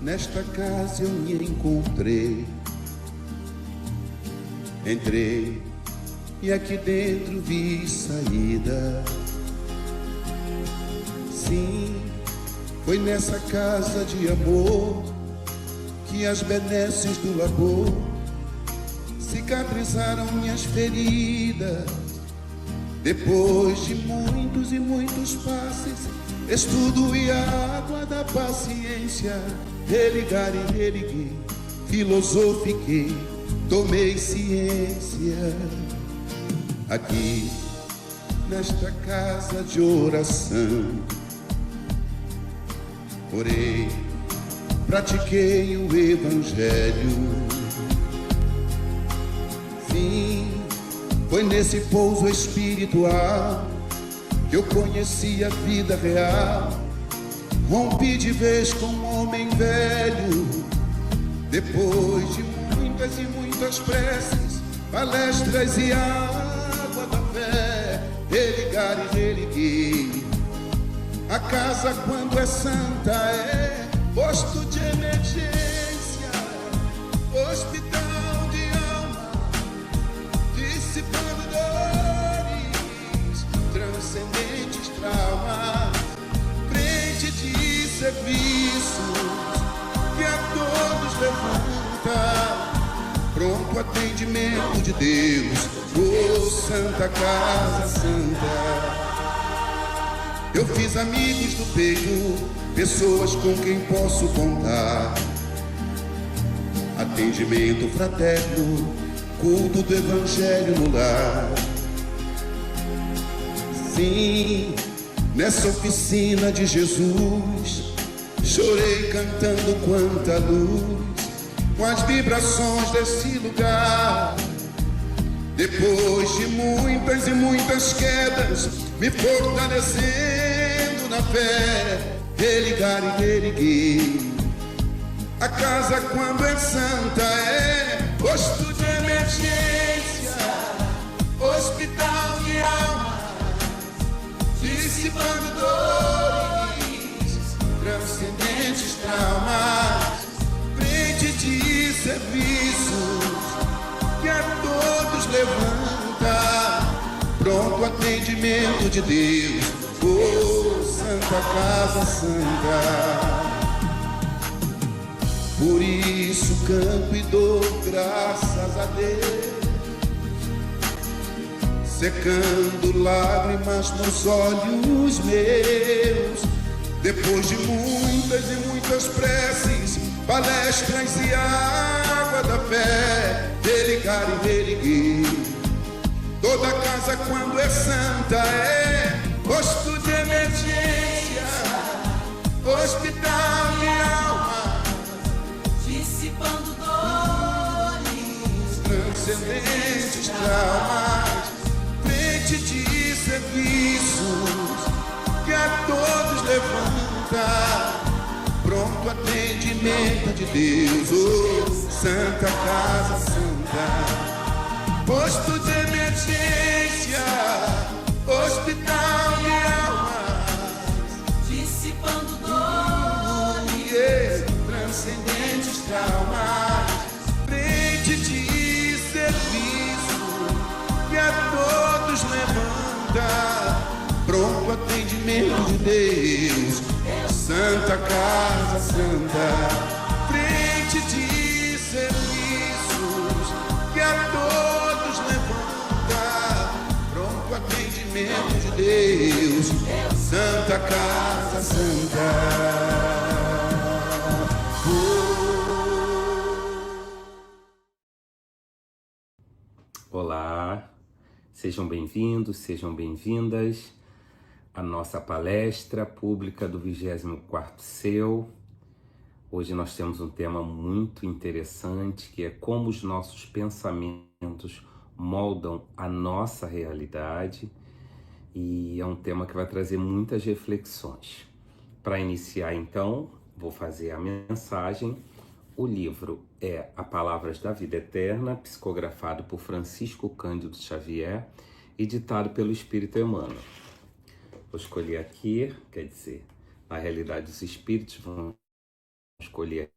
Nesta casa eu me encontrei. Entrei e aqui dentro vi saída. Sim, foi nessa casa de amor que as benesses do labor cicatrizaram minhas feridas. Depois de muitos e muitos passes, estudo e a água da paciência, religar e religuei, filosofiquei, tomei ciência. Aqui, nesta casa de oração, orei, pratiquei o evangelho. Sim, foi nesse pouso espiritual que eu conheci a vida real. Rompi de vez com um homem velho. Depois de muitas e muitas preces, palestras e água da fé, religar e religuei. A casa, quando é santa, é posto de emergência, hospital de alma, dissipando dores, transcendentes traumas, frente de serviços que a todos levanta, pronto atendimento de Deus, oh Santa Casa Santa. Eu fiz amigos do peito, pessoas com quem posso contar, atendimento fraterno, culto do evangelho no lar. Sim, nessa oficina de Jesus, chorei cantando quanta luz, com as vibrações desse lugar. Depois de muitas e muitas quedas, me fortalecendo na fé, religar e religuei. A casa, quando é santa, é posto de emergência, hospital de alma, dissipando dores, transcendentes traumas, frente de serviços que a todos levanta, pronto atendimento de Deus, oh Santa Casa Santa. Por isso canto e dou graças a Deus, secando lágrimas nos olhos meus. Depois de muitas e muitas preces, palestras e água da fé, religar e religuei. Toda casa, quando é santa, é posto de emergência, hospital de alma, dissipando dores, transcendentes traumas, frente de serviços que a todos levanta, pronto atendimento de Deus, oh Santa Casa Santa. Posto de emergência, hospital de almas, dissipando dores, transcendentes traumas, frente de serviço que a todos levanta, pronto atendimento de Deus, Santa Casa Santa. Frente de serviços que a todos levanta, pronto atendimento de Deus, Santa Casa Santa. Olá, sejam bem-vindos, sejam bem-vindas à nossa palestra pública do 24º CEU. Hoje nós temos um tema muito interessante, que é como os nossos pensamentos moldam a nossa realidade, e é um tema que vai trazer muitas reflexões. Para iniciar, então, vou fazer a mensagem. O livro é A Palavras da Vida Eterna, psicografado por Francisco Cândido Xavier, editado pelo Espírito Emmanuel. Vou escolher aqui, quer dizer, na realidade os espíritos vão escolher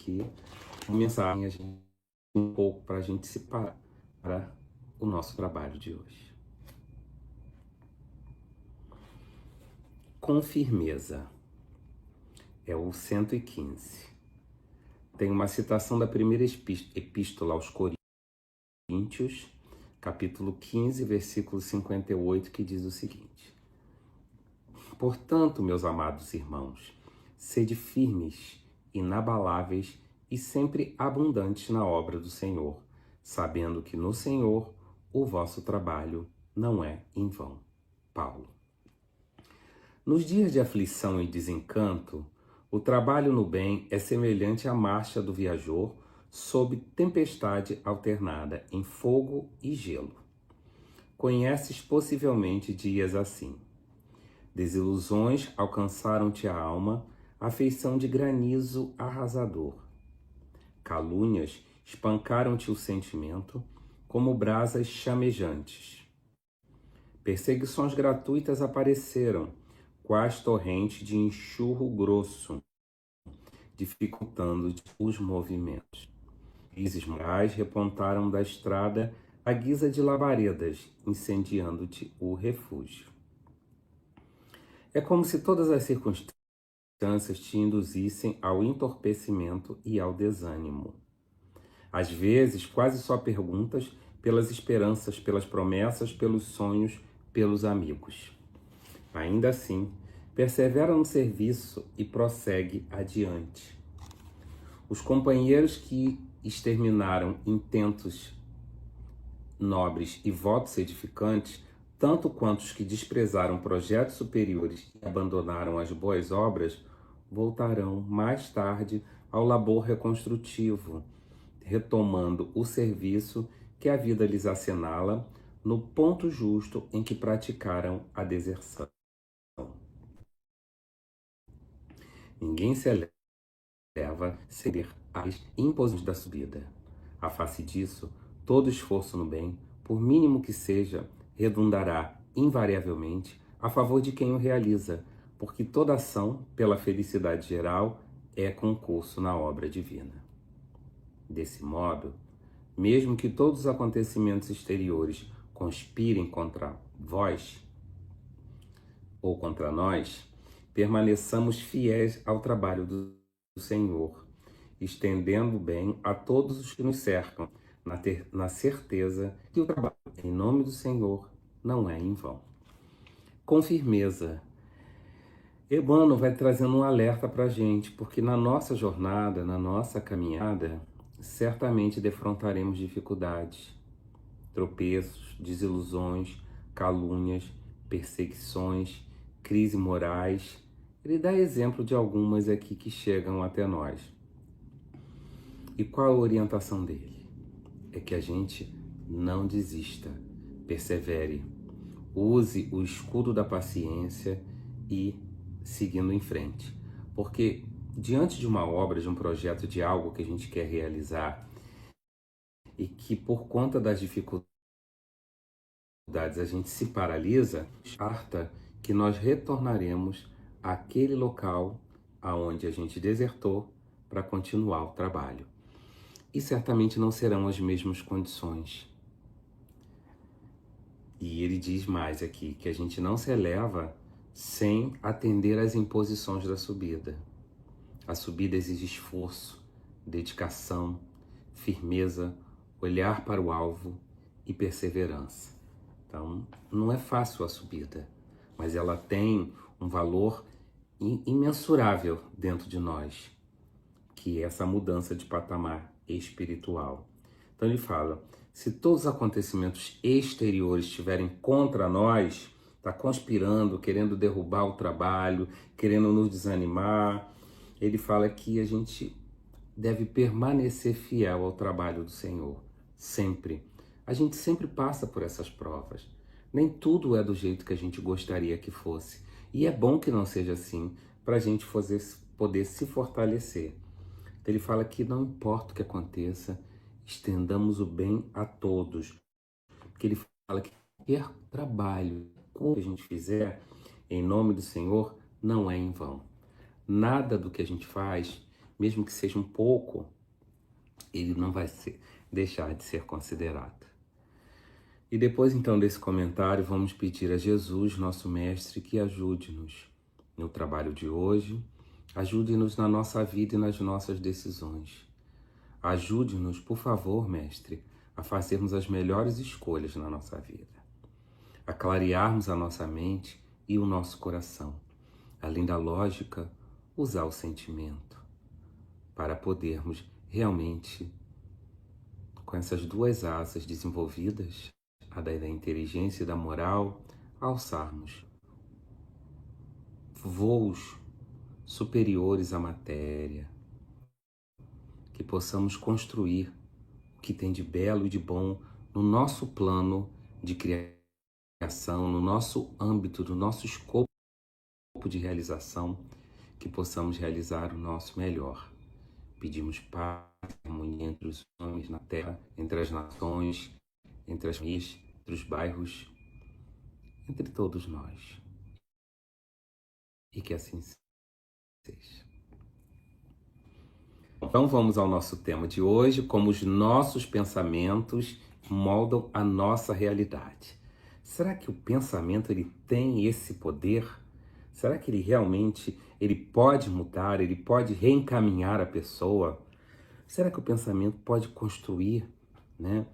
aqui uma mensagem um pouco para a gente se parar para o nosso trabalho de hoje. Com firmeza. É o 115. Tem uma citação da primeira epístola aos Coríntios, capítulo 15, versículo 58, que diz o seguinte: Portanto, meus amados irmãos, sede firmes, inabaláveis e sempre abundantes na obra do Senhor, sabendo que no Senhor o vosso trabalho não é em vão. Paulo. Nos dias de aflição e desencanto, o trabalho no bem é semelhante à marcha do viajor sob tempestade alternada em fogo e gelo. Conheces possivelmente dias assim. Desilusões alcançaram-te a alma, afeição de granizo arrasador. Calúnias espancaram-te o sentimento, como brasas chamejantes. Perseguições gratuitas apareceram, quais torrente de enxurro grosso, dificultando os movimentos. Crises morais repontaram da estrada à guisa de labaredas, incendiando-te o refúgio. É como se todas as circunstâncias te induzissem ao entorpecimento e ao desânimo. Às vezes, quase só perguntas pelas esperanças, pelas promessas, pelos sonhos, pelos amigos. Ainda assim, persevera no serviço e prossegue adiante. Os companheiros que exterminaram intentos nobres e votos edificantes, tanto quanto os que desprezaram projetos superiores e abandonaram as boas obras, voltarão mais tarde ao labor reconstrutivo, retomando o serviço que a vida lhes assinala no ponto justo em que praticaram a deserção. Ninguém se eleva sem ter as imposições da subida. À face disso, todo esforço no bem, por mínimo que seja, redundará invariavelmente a favor de quem o realiza, porque toda ação pela felicidade geral é concurso na obra divina. Desse modo, mesmo que todos os acontecimentos exteriores conspirem contra vós ou contra nós, permaneçamos fiéis ao trabalho do Senhor, estendendo o bem a todos os que nos cercam, na certeza que o trabalho em nome do Senhor não é em vão. Com firmeza, Emmanuel vai trazendo um alerta para a gente, porque na nossa jornada, na nossa caminhada, certamente defrontaremos dificuldades, tropeços, desilusões, calúnias, perseguições, crises morais. Ele dá exemplo de algumas aqui que chegam até nós. E qual a orientação dele? É que a gente não desista, persevere, use o escudo da paciência e seguindo em frente. Porque diante de uma obra, de um projeto, de algo que a gente quer realizar e que por conta das dificuldades a gente se paralisa, carta que nós retornaremos àquele local aonde a gente desertou para continuar o trabalho. E certamente não serão as mesmas condições. E ele diz mais aqui, que a gente não se eleva sem atender às imposições da subida. A subida exige esforço, dedicação, firmeza, olhar para o alvo e perseverança. Então, não é fácil a subida, mas ela tem um valor imensurável dentro de nós, que é essa mudança de patamar espiritual. Então ele fala, se todos os acontecimentos exteriores estiverem contra nós, está conspirando, querendo derrubar o trabalho, querendo nos desanimar, ele fala que a gente deve permanecer fiel ao trabalho do Senhor, sempre. A gente sempre passa por essas provas. Nem tudo é do jeito que a gente gostaria que fosse. E é bom que não seja assim, para a gente poder se fortalecer. Ele fala que não importa o que aconteça, estendamos o bem a todos. Porque ele fala que qualquer trabalho que a gente fizer em nome do Senhor não é em vão. Nada do que a gente faz mesmo que seja um pouco, ele não vai deixar de ser considerado. E depois então desse comentário, vamos pedir a Jesus, nosso Mestre, que ajude-nos no trabalho de hoje, ajude-nos na nossa vida e nas nossas decisões. Ajude-nos, por favor, Mestre, a fazermos as melhores escolhas na nossa vida, a clarearmos a nossa mente e o nosso coração, além da lógica, usar o sentimento, para podermos realmente, com essas duas asas desenvolvidas, a da inteligência e da moral, alçarmos voos superiores à matéria, que possamos construir o que tem de belo e de bom no nosso plano de criação, no nosso âmbito, no nosso escopo de realização, que possamos realizar o nosso melhor. Pedimos paz e harmonia entre os homens na terra, entre as nações, entre as famílias, entre os bairros, entre todos nós. E que assim seja. Então vamos ao nosso tema de hoje, como os nossos pensamentos moldam a nossa realidade. Será que o pensamento ele tem esse poder? Será que ele realmente pode mudar, ele pode reencaminhar a pessoa? Será que o pensamento pode construir, né,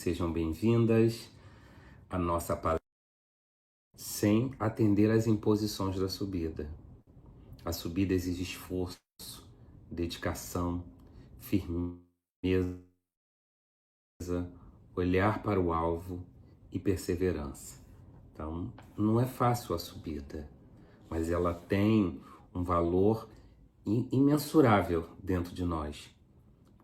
sejam bem-vindas à nossa palestra sem atender às imposições da subida. A subida exige esforço, dedicação, firmeza, olhar para o alvo e perseverança. Então, não é fácil a subida, mas ela tem um valor imensurável dentro de nós,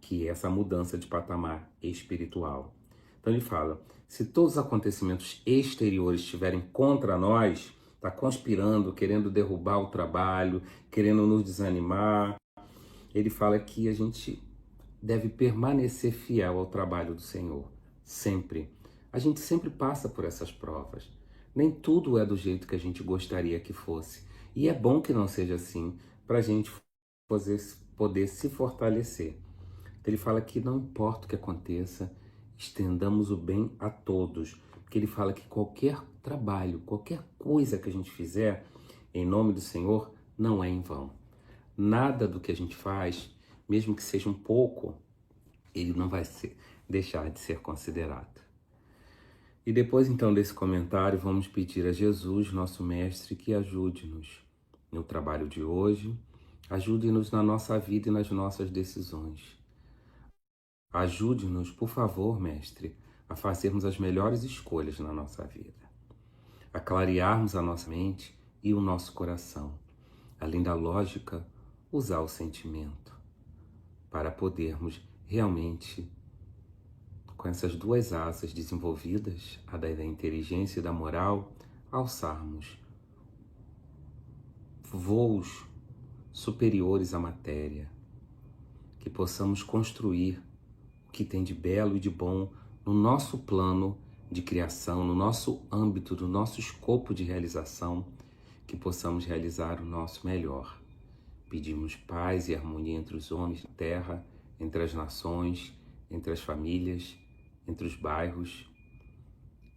que é essa mudança de patamar espiritual. Então ele fala, se todos os acontecimentos exteriores estiverem contra nós, está conspirando, querendo derrubar o trabalho, querendo nos desanimar, ele fala que a gente deve permanecer fiel ao trabalho do Senhor, sempre. A gente sempre passa por essas provas. Nem tudo é do jeito que a gente gostaria que fosse. E é bom que não seja assim, para a gente poder se fortalecer. Então ele fala que não importa o que aconteça, estendamos o bem a todos. Porque ele fala que qualquer trabalho, qualquer coisa que a gente fizer, em nome do Senhor, não é em vão. Nada do que a gente faz, mesmo que seja um pouco, ele não vai deixar de ser considerado. E depois então desse comentário, vamos pedir a Jesus, nosso Mestre, que ajude-nos no trabalho de hoje, ajude-nos na nossa vida e nas nossas decisões. Ajude-nos, por favor, Mestre, a fazermos as melhores escolhas na nossa vida, a clarearmos a nossa mente e o nosso coração, além da lógica, usar o sentimento, para podermos realmente, com essas duas asas desenvolvidas, a da inteligência e da moral, alçarmos voos superiores à matéria, que possamos construir o que tem de belo e de bom no nosso plano de criação, no nosso âmbito, no nosso escopo de realização, que possamos realizar o nosso melhor. Pedimos paz e harmonia entre os homens da terra, entre as nações, entre as famílias, entre os bairros,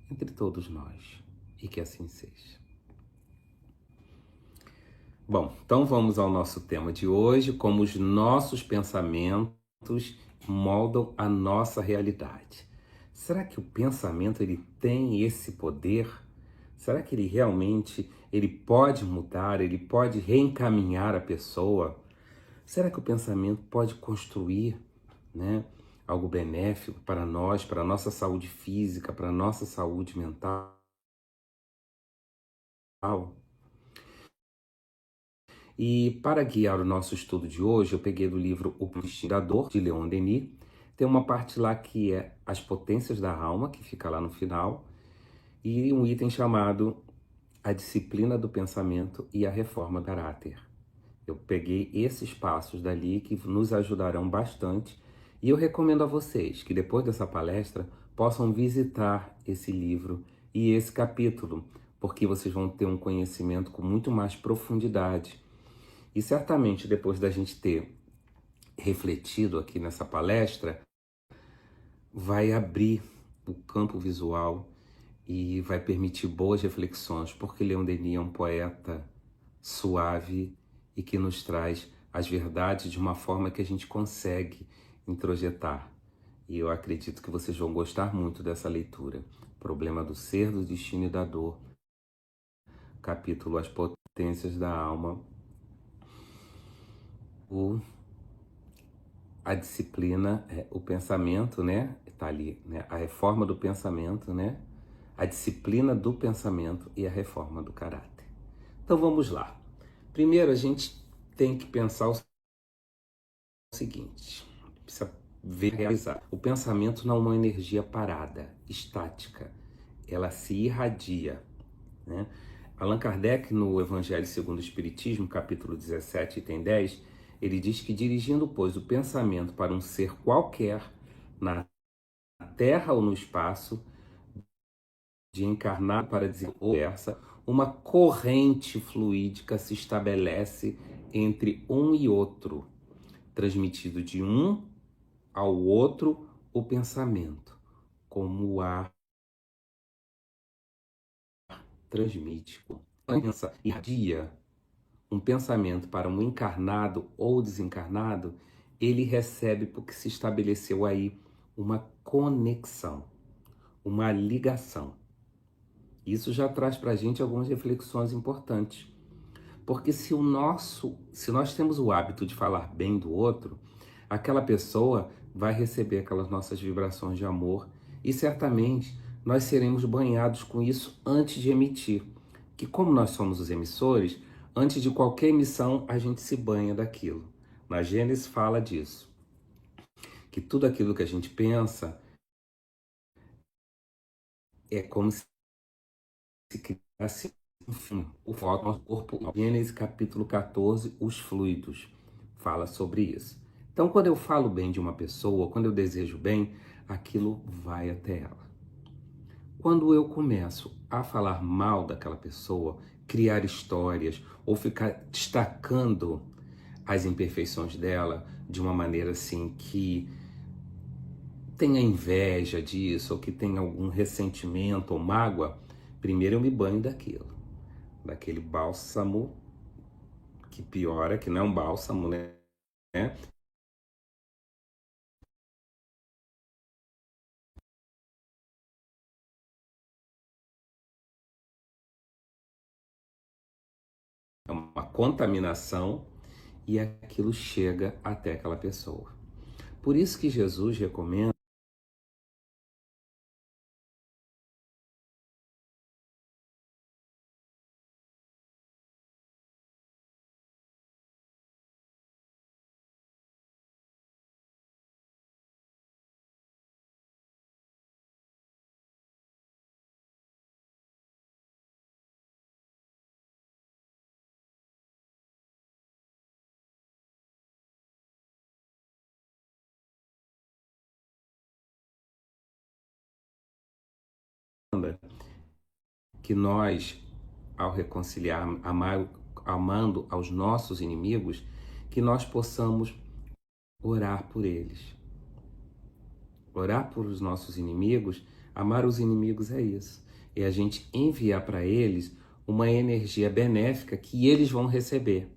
entre todos nós, e que assim seja. Bom, então vamos ao nosso tema de hoje, como os nossos pensamentos moldam a nossa realidade. Será que o pensamento ele tem esse poder? Será que ele realmente pode mudar, ele pode reencaminhar a pessoa? Será que o pensamento pode construir, algo benéfico para nós, para a nossa saúde física, para a nossa saúde mental? E para guiar o nosso estudo de hoje, eu peguei do livro O Investigador, de Leon Denis. Tem uma parte lá que é as potências da alma, que fica lá no final, e um item chamado a disciplina do pensamento e a reforma do caráter. Eu peguei esses passos dali que nos ajudarão bastante e eu recomendo a vocês que depois dessa palestra possam visitar esse livro e esse capítulo, porque vocês vão ter um conhecimento com muito mais profundidade. E certamente depois da gente ter refletido aqui nessa palestra, vai abrir o campo visual e vai permitir boas reflexões, porque Leon Denis é um poeta suave e que nos traz as verdades de uma forma que a gente consegue introjetar. E eu acredito que vocês vão gostar muito dessa leitura. Problema do Ser, do Destino e da Dor, capítulo As Potências da Alma, a disciplina, o pensamento, tá ali, a reforma do pensamento, a disciplina do pensamento e a reforma do caráter. Então vamos lá. Primeiro a gente tem que pensar o seguinte, precisa realizar. O pensamento não é uma energia parada, estática, ela se irradia, Allan Kardec, no Evangelho segundo o Espiritismo, capítulo 17, item 10, ele diz que dirigindo, pois, o pensamento para um ser qualquer, na terra ou no espaço, de encarnar para desenvolver-se, uma corrente fluídica se estabelece entre um e outro, transmitido de um ao outro o pensamento, como o ar transmite. Irradia um pensamento para um encarnado ou desencarnado, ele recebe porque se estabeleceu aí uma conexão, uma ligação. Isso já traz para a gente algumas reflexões importantes. Porque se nós temos o hábito de falar bem do outro, aquela pessoa vai receber aquelas nossas vibrações de amor e certamente nós seremos banhados com isso antes de emitir. Que como nós somos os emissores, antes de qualquer emissão a gente se banha daquilo. Na Gênesis fala disso, que tudo aquilo que a gente pensa é como se criasse, enfim, o nosso corpo. Gênesis capítulo 14, os fluidos, fala sobre isso. Então, quando eu falo bem de uma pessoa, quando eu desejo bem, aquilo vai até ela. Quando eu começo a falar mal daquela pessoa, criar histórias ou ficar destacando as imperfeições dela de uma maneira assim que tenha inveja disso ou que tenha algum ressentimento ou mágoa, primeiro eu me banho daquele bálsamo que piora, que não é um bálsamo, né? É uma contaminação e aquilo chega até aquela pessoa. Por isso que Jesus recomenda que nós, ao reconciliar, amando aos nossos inimigos, que nós possamos orar por eles. Orar por os nossos inimigos, amar os inimigos é isso. É a gente enviar para eles uma energia benéfica que eles vão receber.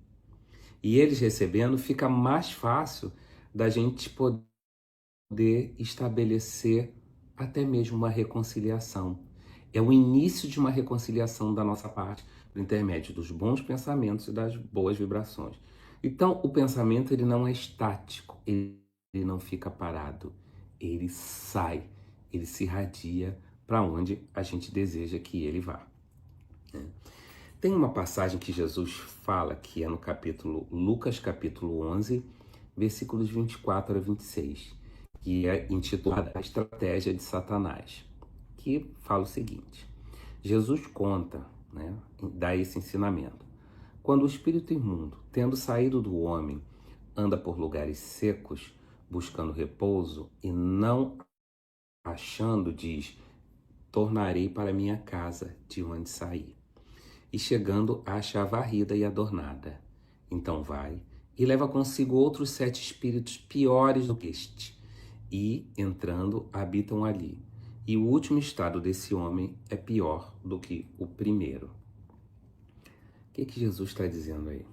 E eles recebendo, fica mais fácil da gente poder estabelecer até mesmo uma reconciliação. É o início de uma reconciliação da nossa parte, por intermédio dos bons pensamentos e das boas vibrações. Então, o pensamento ele não é estático, ele não fica parado, ele sai, ele se irradia para onde a gente deseja que ele vá. Tem uma passagem que Jesus fala, que é no Lucas capítulo 11, versículos 24 a 26, que é intitulada A Estratégia de Satanás, que fala o seguinte: Jesus conta, dá esse ensinamento. Quando o espírito imundo, tendo saído do homem, anda por lugares secos, buscando repouso, e não achando, diz: tornarei para minha casa de onde saí. E chegando, acha a varrida e adornada. Então vai e leva consigo outros 7 espíritos piores do que este, e, entrando, habitam ali. E o último estado desse homem é pior do que o primeiro. O que Jesus está dizendo aí?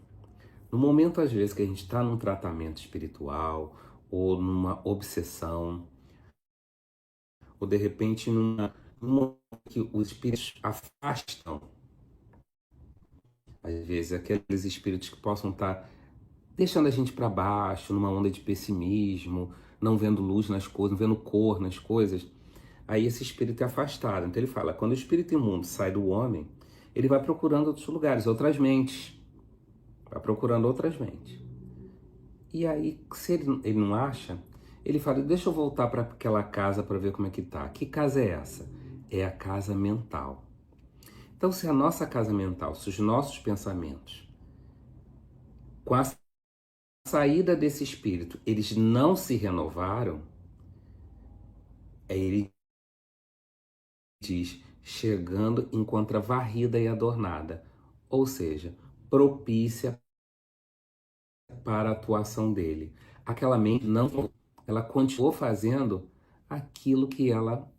No momento, às vezes, que a gente está num tratamento espiritual, ou numa obsessão, ou de repente numa que os espíritos afastam, às vezes, aqueles espíritos que possam estar deixando a gente para baixo, numa onda de pessimismo, não vendo luz nas coisas, não vendo cor nas coisas, aí esse espírito é afastado. Então ele fala, quando o espírito imundo sai do homem, ele vai procurando outros lugares, outras mentes. Vai procurando outras mentes. E aí, se ele não acha, ele fala, deixa eu voltar para aquela casa para ver como é que tá. Que casa é essa? É a casa mental. Então, se a nossa casa mental, se os nossos pensamentos, com a saída desse espírito, eles não se renovaram, ele diz, chegando, encontra varrida e adornada, ou seja, propícia para a atuação dele. Aquela mente não, ela continuou fazendo aquilo que ela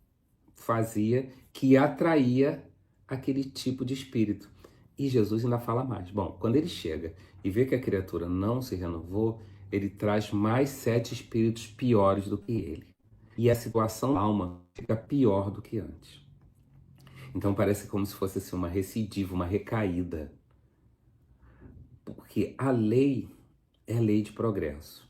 fazia, que atraía aquele tipo de espírito. E Jesus ainda fala mais. Bom, quando ele chega e vê que a criatura não se renovou, ele traz mais 7 espíritos piores do que ele. e a situação da alma fica pior do que antes. Então parece como se fosse assim, uma recidiva, uma recaída. Porque a lei é lei de progresso.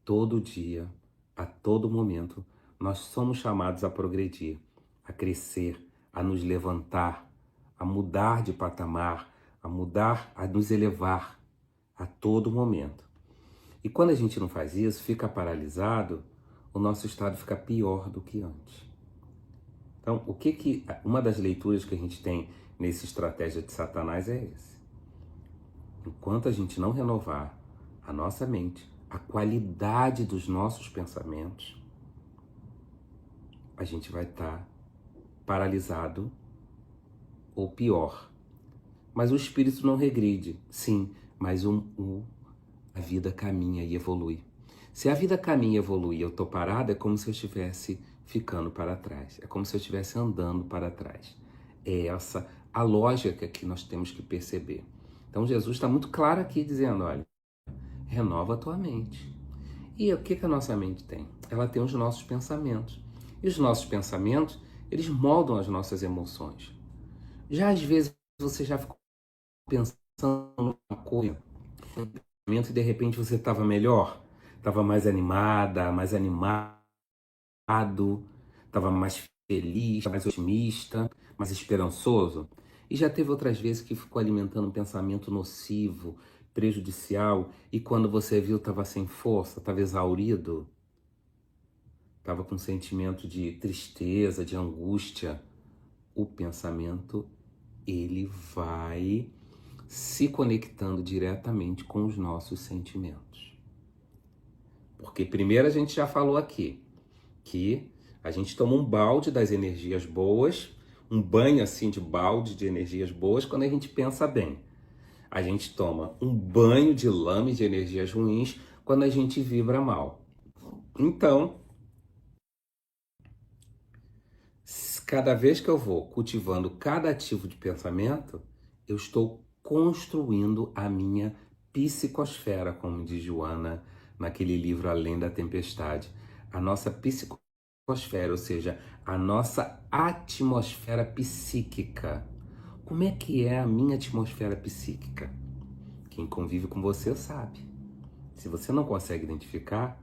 Todo dia, a todo momento, nós somos chamados a progredir, a crescer, a nos levantar, a mudar de patamar, a mudar, a nos elevar a todo momento. E quando a gente não faz isso, fica paralisado, o nosso estado fica pior do que antes. Então, uma das leituras que a gente tem nessa estratégia de Satanás é esse. Enquanto a gente não renovar a nossa mente, a qualidade dos nossos pensamentos, a gente vai estar paralisado ou pior. Mas o espírito não regride, sim, mas a vida caminha e evolui. Se a vida caminha e evolui e eu estou parado, é como se eu estivesse ficando para trás. É como se eu estivesse andando para trás. É essa a lógica que nós temos que perceber. Então Jesus está muito claro aqui dizendo, olha, renova a tua mente. E o que a nossa mente tem? Ela tem os nossos pensamentos. E os nossos pensamentos, eles moldam as nossas emoções. Já às vezes você já ficou pensando numa coisa, e de repente você estava melhor, estava mais animada, mais animado, estava mais feliz, mais otimista, mais esperançoso. E já teve outras vezes que ficou alimentando um pensamento nocivo, prejudicial, e quando você viu estava sem força, estava exaurido, estava com um sentimento de tristeza, de angústia. O pensamento, ele vai se conectando diretamente com os nossos sentimentos. Porque primeiro a gente já falou aqui que a gente toma um balde das energias boas, um banho assim de balde de energias boas quando a gente pensa bem. A gente toma um banho de lame de energias ruins quando a gente vibra mal. Então, cada vez que eu vou cultivando cada ativo de pensamento, eu estou construindo a minha psicosfera, como diz Joana naquele livro Além da Tempestade. A nossa psicosfera, ou seja, a nossa atmosfera psíquica. Como é que é a minha atmosfera psíquica? Quem convive com você sabe. Se você não consegue identificar,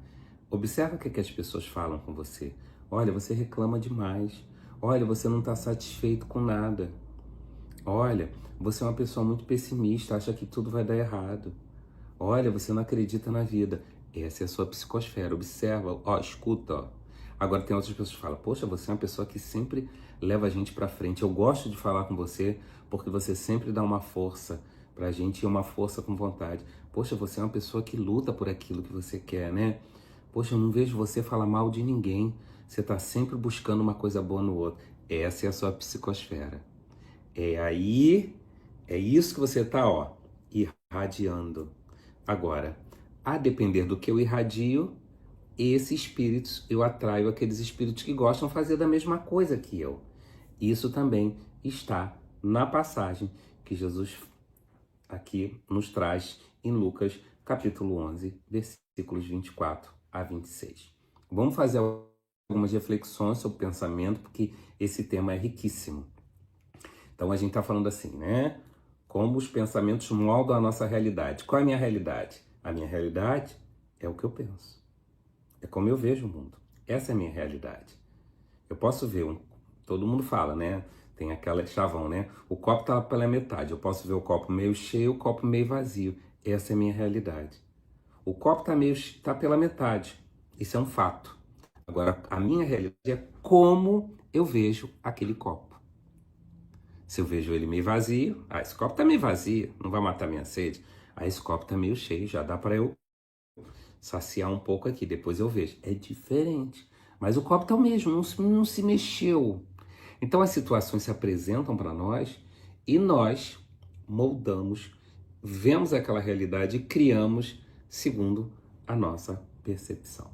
observa o que as pessoas falam com você. Olha, você reclama demais. Olha, você não está satisfeito com nada. Olha, você é uma pessoa muito pessimista, acha que tudo vai dar errado. Olha, você não acredita na vida. Essa é a sua psicosfera. Observa, ó, escuta. Ó. Agora tem outras pessoas que falam, poxa, você é uma pessoa que sempre leva a gente para frente. Eu gosto de falar com você porque você sempre dá uma força pra gente e uma força com vontade. Poxa, você é uma pessoa que luta por aquilo que você quer, né? Poxa, eu não vejo você falar mal de ninguém. Você está sempre buscando uma coisa boa no outro. Essa é a sua psicosfera. É isso que você está, ó, irradiando. Agora, a depender do que eu irradio, esses espíritos, eu atraio aqueles espíritos que gostam de fazer da mesma coisa que eu. Isso também está na passagem que Jesus aqui nos traz em Lucas, capítulo 11, versículos 24 a 26. Vamos fazer algumas reflexões sobre o pensamento, porque esse tema é riquíssimo. Então a gente está falando assim, né? Como os pensamentos moldam a nossa realidade. Qual é a minha realidade? A minha realidade é o que eu penso. É como eu vejo o mundo. Essa é a minha realidade. Eu posso ver, todo mundo fala, né? Tem aquela chavão, né? O copo está pela metade. Eu posso ver o copo meio cheio, o copo meio vazio. Essa é a minha realidade. O copo está pela metade. Isso é um fato. Agora, a minha realidade é como eu vejo aquele copo. Se eu vejo ele meio vazio, esse copo está meio vazio, não vai matar minha sede. Esse copo está meio cheio, já dá para eu saciar um pouco aqui, depois eu vejo. É diferente. Mas o copo está o mesmo, não se mexeu. Então as situações se apresentam para nós e nós moldamos, vemos aquela realidade e criamos segundo a nossa percepção.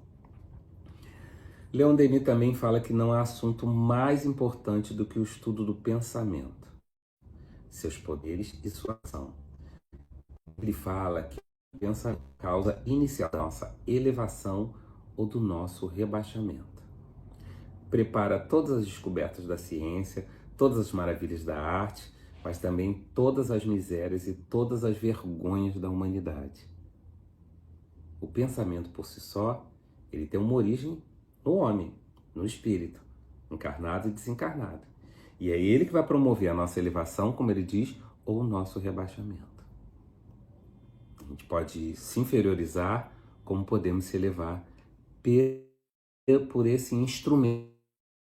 Leon Denis também fala que não há assunto mais importante do que o estudo do pensamento, seus poderes e sua ação. Ele fala que o pensamento causa inicial da nossa elevação ou do nosso rebaixamento. prepara todas as descobertas da ciência, todas as maravilhas da arte, mas também todas as misérias e todas as vergonhas da humanidade. O pensamento por si só, ele tem uma origem no homem, no espírito, encarnado e desencarnado. E é ele que vai promover a nossa elevação, como ele diz, ou o nosso rebaixamento. A gente pode se inferiorizar, como podemos se elevar por esse instrumento.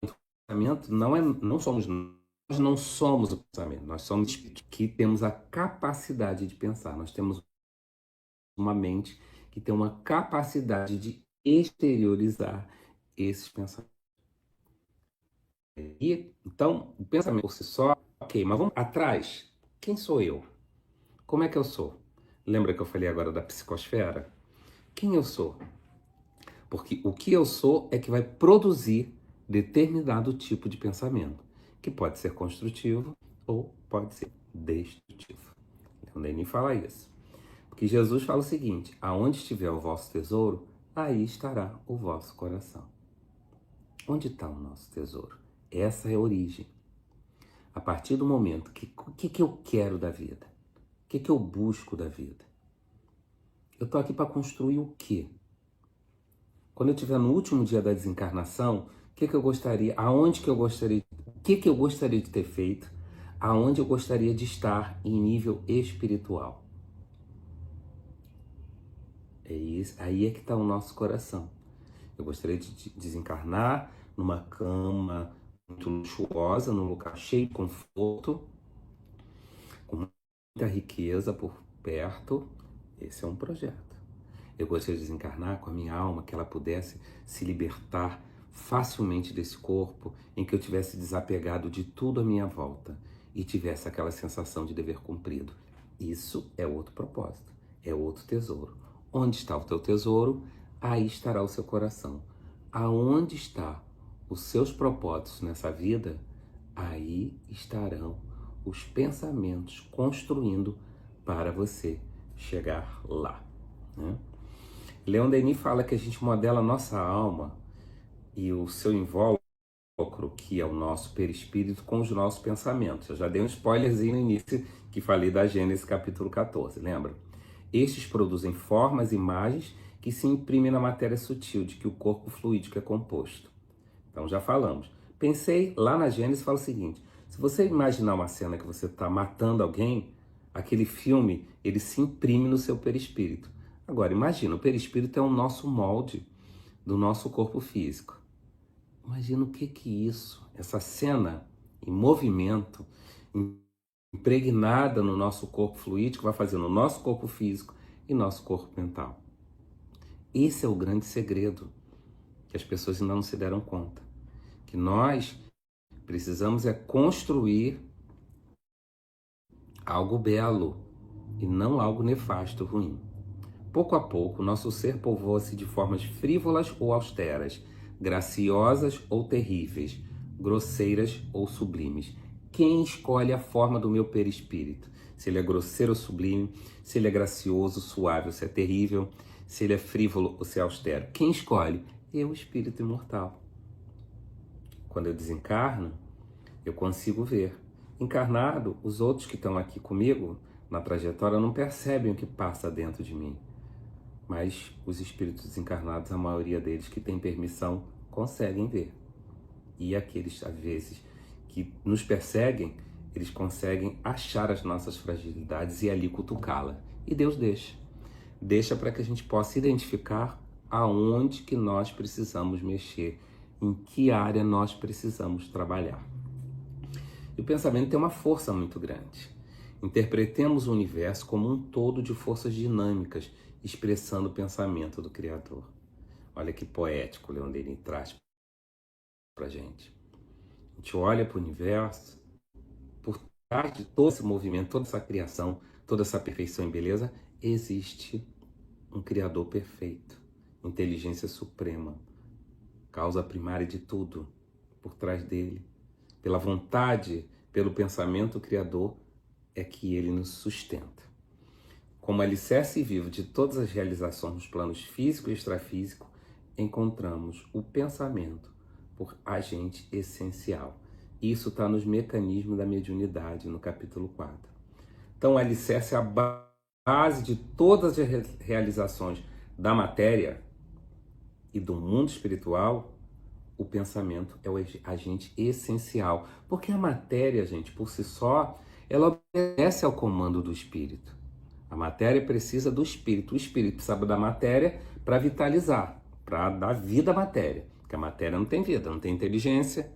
O pensamento não somos nós, não somos o pensamento, nós somos espíritos que temos a capacidade de pensar. Nós temos uma mente que tem uma capacidade de exteriorizar esses pensamentos. E, então, o pensamento por si só, ok, mas vamos atrás. Quem sou eu? Como é que eu sou? Lembra que eu falei agora da psicosfera? Quem eu sou? Porque o que eu sou é que vai produzir determinado tipo de pensamento, que pode ser construtivo ou pode ser destrutivo. Leon Denis fala isso. Porque Jesus fala o seguinte: aonde estiver o vosso tesouro, aí estará o vosso coração. Onde está o nosso tesouro? Essa é a origem. A partir do momento que o que eu quero da vida? O que eu busco da vida? Eu estou aqui para construir o quê? Quando eu estiver no último dia da desencarnação, o que eu gostaria, aonde que eu gostaria, o que eu gostaria de ter feito, aonde eu gostaria de estar em nível espiritual? É isso, aí é que está o nosso coração. Eu gostaria de desencarnar numa cama muito luxuosa, num lugar cheio de conforto, com muita riqueza por perto. Esse é um projeto. Eu gostaria de desencarnar com a minha alma, que ela pudesse se libertar facilmente desse corpo, em que eu tivesse desapegado de tudo à minha volta e tivesse aquela sensação de dever cumprido. Isso é outro propósito, é outro tesouro. Onde está o teu tesouro, aí estará o seu coração. Aonde está os seus propósitos nessa vida, aí estarão os pensamentos construindo para você chegar lá, né? Leon Denis fala que a gente modela a nossa alma e o seu invólucro, que é o nosso perispírito, com os nossos pensamentos. Eu já dei um spoilerzinho no início que falei da Gênesis capítulo 14, lembra? Estes produzem formas, imagens que se imprimem na matéria sutil de que o corpo fluídico é composto. Então já falamos. Pensei lá na Gênesis, fala o seguinte: se você imaginar uma cena que você está matando alguém, aquele filme ele se imprime no seu perispírito. Agora imagina, o perispírito é o nosso molde do nosso corpo físico. Imagina o que é isso, essa cena em movimento, impregnada no nosso corpo fluídico, vai fazer no nosso corpo físico e nosso corpo mental. Esse é o grande segredo que as pessoas ainda não se deram conta. Que nós precisamos é construir algo belo e não algo nefasto, ruim. Pouco a pouco, nosso ser povoa-se de formas frívolas ou austeras, graciosas ou terríveis, grosseiras ou sublimes. Quem escolhe a forma do meu perispírito? Se ele é grosseiro ou sublime, se ele é gracioso, suave ou se é terrível, se ele é frívolo ou se é austero. Quem escolhe? Eu, espírito imortal. Quando eu desencarno, eu consigo ver. Encarnado, os outros que estão aqui comigo na trajetória não percebem o que passa dentro de mim. Mas os espíritos desencarnados, a maioria deles que tem permissão, conseguem ver. E aqueles, às vezes, que nos perseguem, eles conseguem achar as nossas fragilidades e ali cutucá-la. E Deus deixa. Deixa para que a gente possa identificar aonde que nós precisamos mexer, em que área nós precisamos trabalhar. E o pensamento tem uma força muito grande. Interpretemos o universo como um todo de forças dinâmicas, expressando o pensamento do Criador. Olha que poético Leon Denis traz para a gente. A gente olha para o universo, por trás de todo esse movimento, toda essa criação, toda essa perfeição e beleza, existe um Criador perfeito, inteligência suprema, causa primária de tudo, por trás dele. Pela vontade, pelo pensamento criador, é que ele nos sustenta. Como alicerce vivo de todas as realizações nos planos físico e extrafísico, encontramos o pensamento por agente essencial. Isso está nos mecanismos da mediunidade, no capítulo 4. Então, o alicerce é a base de todas as realizações da matéria e do mundo espiritual. O pensamento é o agente essencial, porque a matéria, gente, por si só, ela obedece ao comando do espírito. A matéria precisa do espírito, o espírito precisa da matéria para vitalizar, para dar vida à matéria, porque a matéria não tem vida, não tem inteligência,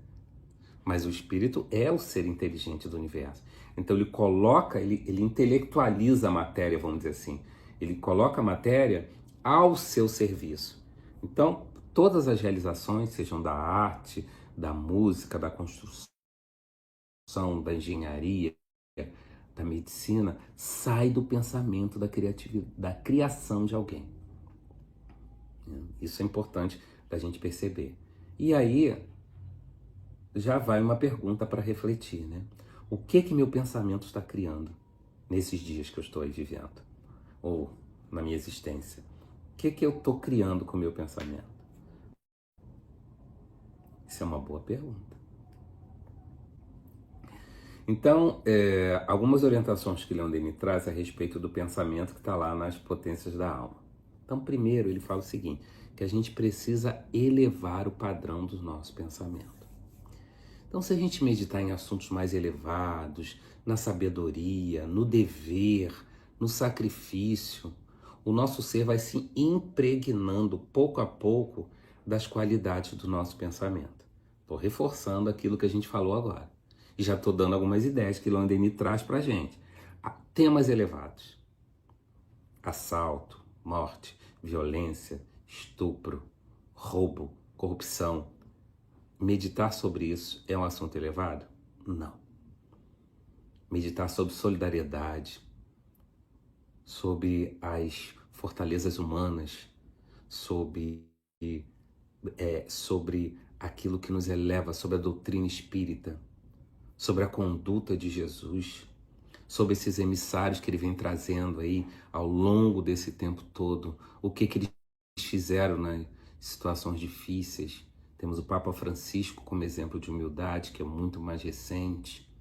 mas o espírito é o ser inteligente do universo. Então ele coloca, ele intelectualiza a matéria, vamos dizer assim, ele coloca a matéria ao seu serviço. Então, todas as realizações, sejam da arte, da música, da construção, da engenharia, da medicina, sai do pensamento da criatividade, da criação de alguém. Isso é importante da gente perceber. E aí, já vai uma pergunta para refletir, né? O que meu pensamento está criando nesses dias que eu estou aí vivendo? Ou na minha existência? O que eu estou criando com o meu pensamento? Isso é uma boa pergunta. Então, algumas orientações que Leon Denis traz a respeito do pensamento que está lá nas potências da alma. Então, primeiro, ele fala o seguinte, que a gente precisa elevar o padrão do nosso pensamento. Então, se a gente meditar em assuntos mais elevados, na sabedoria, no dever, no sacrifício, o nosso ser vai se impregnando pouco a pouco das qualidades do nosso pensamento. Estou reforçando aquilo que a gente falou agora. E já estou dando algumas ideias que Leon Denis traz para a gente. Temas elevados. Assalto, morte, violência, estupro, roubo, corrupção. Meditar sobre isso é um assunto elevado? Não. Meditar sobre solidariedade, sobre as fortalezas humanas, sobre aquilo que nos eleva, sobre a doutrina espírita, sobre a conduta de Jesus, sobre esses emissários que ele vem trazendo aí ao longo desse tempo todo, o que eles fizeram nas situações difíceis. Temos o Papa Francisco como exemplo de humildade, que é muito mais recente.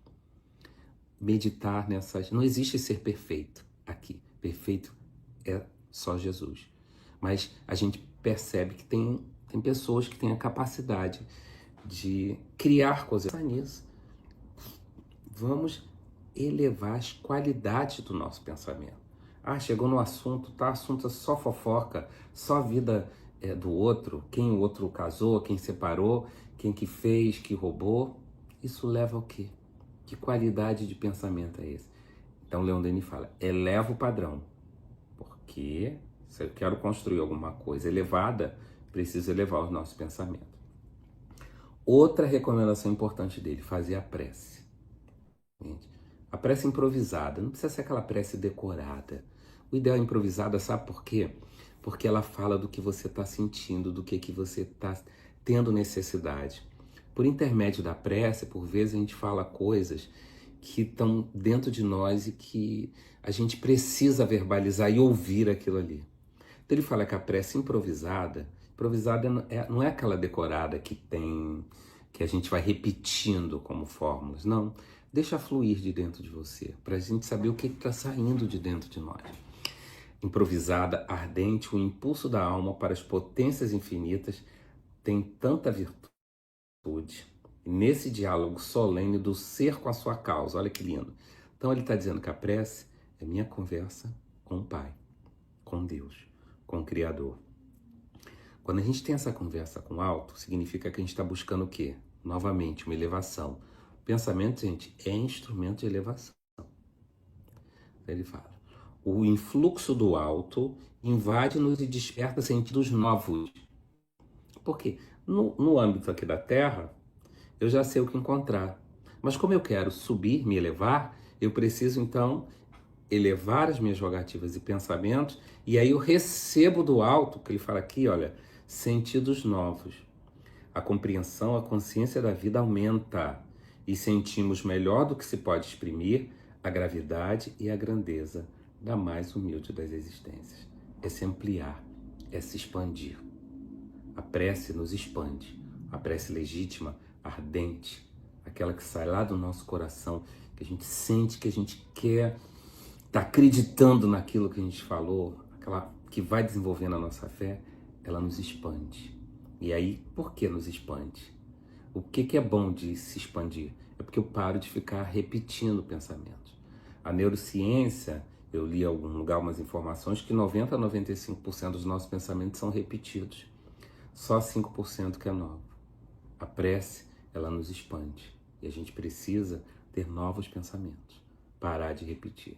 Meditar nessas... Não existe ser perfeito aqui. Perfeito é só Jesus. Mas a gente percebe que tem pessoas que têm a capacidade de criar coisas nisso. Vamos elevar as qualidades do nosso pensamento. Chegou no assunto, tá? Assunto é só fofoca, só vida do outro, quem o outro casou, quem separou, quem que fez, que roubou. Isso leva ao quê? Que qualidade de pensamento é esse? Então Leon Denis fala, eleva o padrão. Porque se eu quero construir alguma coisa elevada, preciso elevar o nosso pensamento. Outra recomendação importante dele, fazer a prece. Gente, a prece improvisada, não precisa ser aquela prece decorada. O ideal é improvisada, sabe por quê? Porque ela fala do que você está sentindo, do que você está tendo necessidade. Por intermédio da prece, por vezes a gente fala coisas que estão dentro de nós e que a gente precisa verbalizar e ouvir aquilo ali. Então ele fala que a prece improvisada não é aquela decorada que a gente vai repetindo como fórmulas, não. Deixa fluir de dentro de você, para a gente saber o que está saindo de dentro de nós. Improvisada, ardente, o impulso da alma para as potências infinitas tem tanta virtude. Nesse diálogo solene do ser com a sua causa, olha que lindo. Então ele está dizendo que a prece é minha conversa com o Pai, com Deus, com o Criador. Quando a gente tem essa conversa com o alto, significa que a gente está buscando o quê? Novamente, uma elevação. O pensamento, gente, é instrumento de elevação. Ele fala, o influxo do alto invade-nos e desperta sentidos novos. Por quê? No âmbito aqui da Terra, eu já sei o que encontrar. Mas como eu quero subir, me elevar, eu preciso, então, elevar as minhas jogativas e pensamentos, e aí eu recebo do alto, que ele fala aqui, olha, sentidos novos. A compreensão, a consciência da vida aumenta, e sentimos melhor do que se pode exprimir a gravidade e a grandeza da mais humilde das existências. É se ampliar, é se expandir. A prece nos expande. A prece legítima, ardente, aquela que sai lá do nosso coração, que a gente sente que a gente quer, tá acreditando naquilo que a gente falou, aquela que vai desenvolvendo a nossa fé, ela nos expande. E aí, por que nos expande? O que é bom de se expandir? É porque eu paro de ficar repetindo pensamentos. A neurociência, eu li em algum lugar umas informações que 90 a 95% dos nossos pensamentos são repetidos. Só 5% que é novo. A prece, ela nos expande. E a gente precisa ter novos pensamentos. Parar de repetir.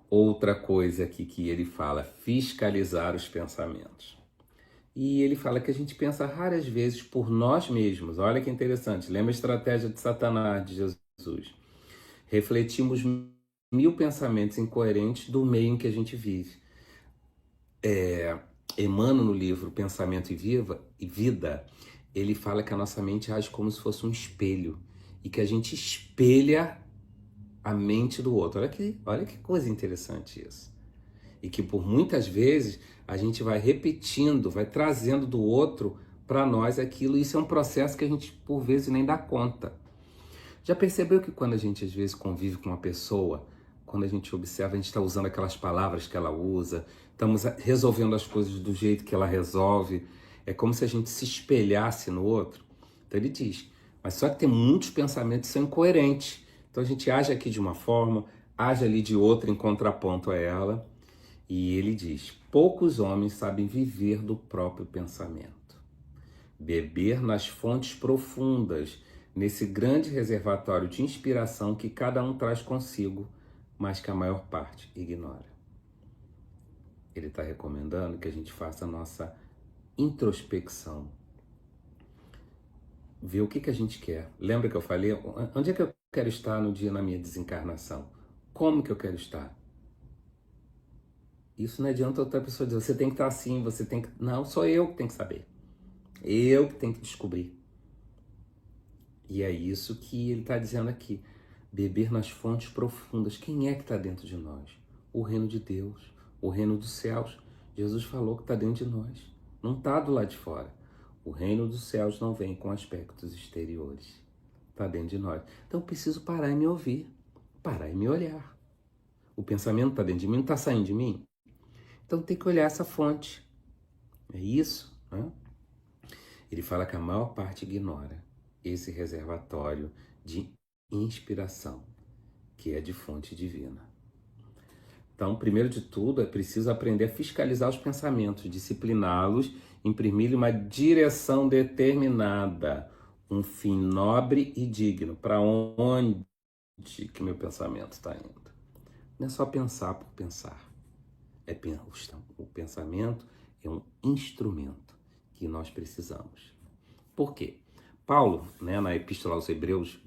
Outra coisa aqui que ele fala, fiscalizar os pensamentos. E ele fala que a gente pensa raras vezes por nós mesmos. Olha que interessante. Lembra a estratégia de Satanás, de Jesus? Refletimos 1000 pensamentos incoerentes do meio em que a gente vive. Emmanuel, no livro Pensamento e Vida, ele fala que a nossa mente age como se fosse um espelho e que a gente espelha a mente do outro. Olha que coisa interessante isso. E que por muitas vezes a gente vai repetindo, vai trazendo do outro para nós aquilo. Isso é um processo que a gente por vezes nem dá conta. Já percebeu que quando a gente às vezes convive com uma pessoa, quando a gente observa, a gente está usando aquelas palavras que ela usa, estamos resolvendo as coisas do jeito que ela resolve, é como se a gente se espelhasse no outro. Então ele diz, mas só que tem muitos pensamentos que são incoerentes. Então a gente age aqui de uma forma, age ali de outra em contraponto a ela. E ele diz, poucos homens sabem viver do próprio pensamento. Beber nas fontes profundas, nesse grande reservatório de inspiração que cada um traz consigo, mas que a maior parte ignora. Ele está recomendando que a gente faça a nossa introspecção. Ver o que a gente quer. Lembra que eu falei? Onde é que eu quero estar no dia na minha desencarnação? Como que eu quero estar? Isso não adianta outra pessoa dizer, você tem que estar assim, você tem que... Não, sou eu que tenho que saber. Eu que tenho que descobrir. E é isso que ele está dizendo aqui. Beber nas fontes profundas. Quem é que está dentro de nós? O reino de Deus, o reino dos céus. Jesus falou que está dentro de nós. Não está do lado de fora. O reino dos céus não vem com aspectos exteriores. Está dentro de nós. Então eu preciso parar e me ouvir. Parar e me olhar. O pensamento está dentro de mim, não está saindo de mim? Então tem que olhar essa fonte. É isso, né? Ele fala que a maior parte ignora esse reservatório de inspiração, que é de fonte divina. Então, primeiro de tudo, é preciso aprender a fiscalizar os pensamentos, discipliná-los, imprimir uma direção determinada, um fim nobre e digno. Para onde que meu pensamento está indo? Não é só pensar por pensar. O pensamento é um instrumento que nós precisamos. Por quê? Paulo, na Epístola aos Hebreus,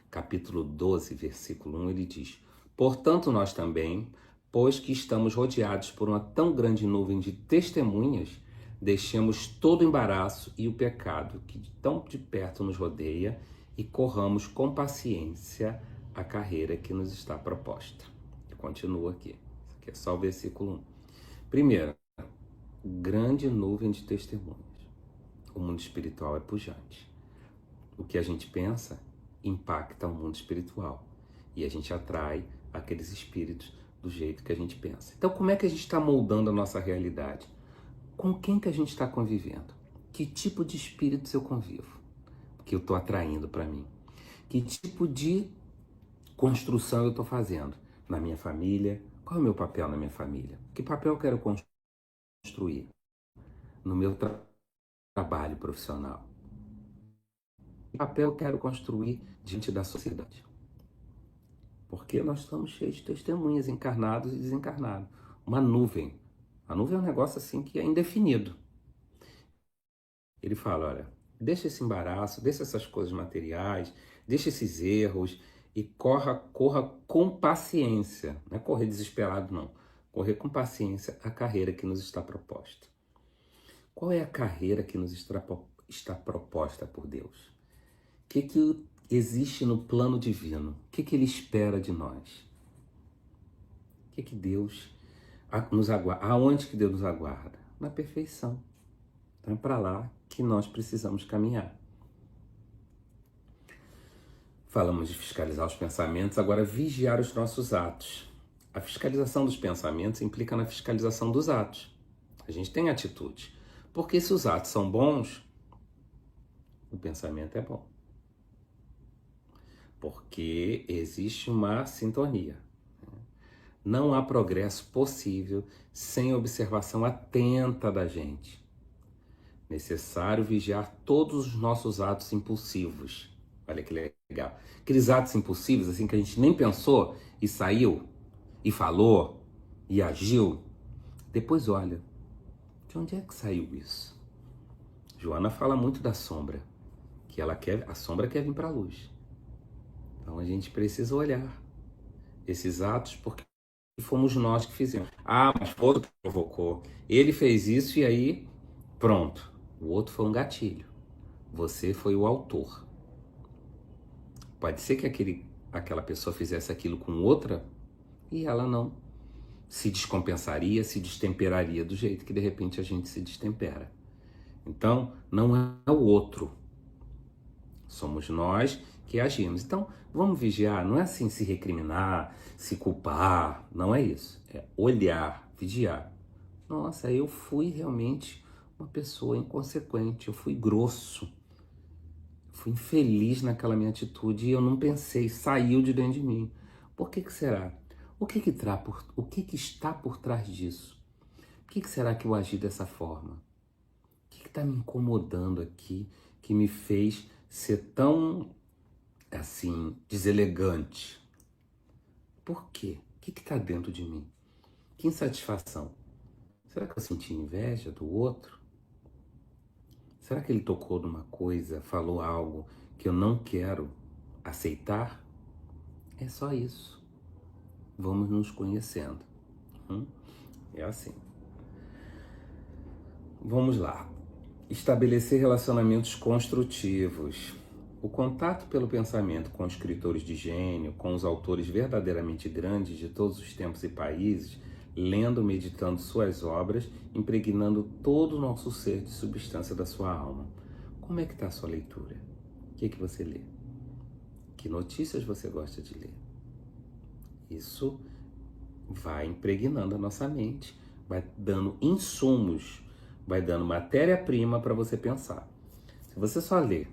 capítulo 12, versículo 1, ele diz: portanto, nós também, pois que estamos rodeados por uma tão grande nuvem de testemunhas, deixemos todo o embaraço e o pecado que tão de perto nos rodeia e corramos com paciência a carreira que nos está proposta. Eu continuo aqui. Isso aqui é só o versículo 1. Primeiro, grande nuvem de testemunhas. O mundo espiritual é pujante. O que a gente pensa impacta o mundo espiritual. E a gente atrai aqueles espíritos do jeito que a gente pensa. Então, como é que a gente está moldando a nossa realidade? Com quem que a gente está convivendo? Que tipo de espíritos eu convivo? Que eu estou atraindo para mim? Que tipo de construção eu estou fazendo? Na minha família? Qual é o meu papel na minha família? Que papel eu quero construir? No meu trabalho profissional? Que papel eu quero construir diante da sociedade? Porque nós estamos cheios de testemunhas, encarnados e desencarnados. Uma nuvem. A nuvem é um negócio assim que é indefinido. Ele fala, olha, deixa esse embaraço, deixa essas coisas materiais, deixa esses erros e corra com paciência. Não é correr desesperado, não. Correr com paciência a carreira que nos está proposta. Qual é a carreira que nos está proposta por Deus? O que existe no plano divino? O que Ele espera de nós? O que Deus nos aguarda? Aonde que Deus nos aguarda? Na perfeição. Então é para lá que nós precisamos caminhar. Falamos de fiscalizar os pensamentos, agora vigiar os nossos atos. A fiscalização dos pensamentos implica na fiscalização dos atos. A gente tem atitude. Porque se os atos são bons, o pensamento é bom. Porque existe uma sintonia. Não há progresso possível sem observação atenta da gente. Necessário vigiar todos os nossos atos impulsivos. Olha que legal. Aqueles atos impulsivos, assim, que a gente nem pensou e saiu, e falou, e agiu. Depois olha, de onde é que saiu isso? Joana fala muito da sombra, que a sombra quer vir para a luz. Então a gente precisa olhar esses atos porque fomos nós que fizemos. Ah, mas o outro provocou. Ele fez isso e aí, pronto. O outro foi um gatilho. Você foi o autor. Pode ser que aquela pessoa fizesse aquilo com outra e ela não se descompensaria, se destemperaria do jeito que de repente a gente se destempera. Então, não é o outro. Somos nós que agimos. Então, vamos vigiar. Não é assim se recriminar, se culpar. Não é isso. É olhar, vigiar. Nossa, eu fui realmente uma pessoa inconsequente. Eu fui grosso. Fui infeliz naquela minha atitude e eu não pensei. Saiu de dentro de mim. Por que será? O que está por trás disso? Por que será que eu agi dessa forma? O que está me incomodando aqui que me fez ser tão, assim, deselegante? Por quê? O que está dentro de mim? Que insatisfação? Será que eu senti inveja do outro? Será que ele tocou numa coisa, falou algo que eu não quero aceitar? É só isso. Vamos nos conhecendo. É assim. Vamos lá. Estabelecer relacionamentos construtivos. O contato pelo pensamento com escritores de gênio, com os autores verdadeiramente grandes de todos os tempos e países, lendo, meditando suas obras, impregnando todo o nosso ser de substância da sua alma. Como é que está a sua leitura? O que você lê? Que notícias você gosta de ler? Isso vai impregnando a nossa mente, vai dando insumos, vai dando matéria-prima para você pensar. Se você só lê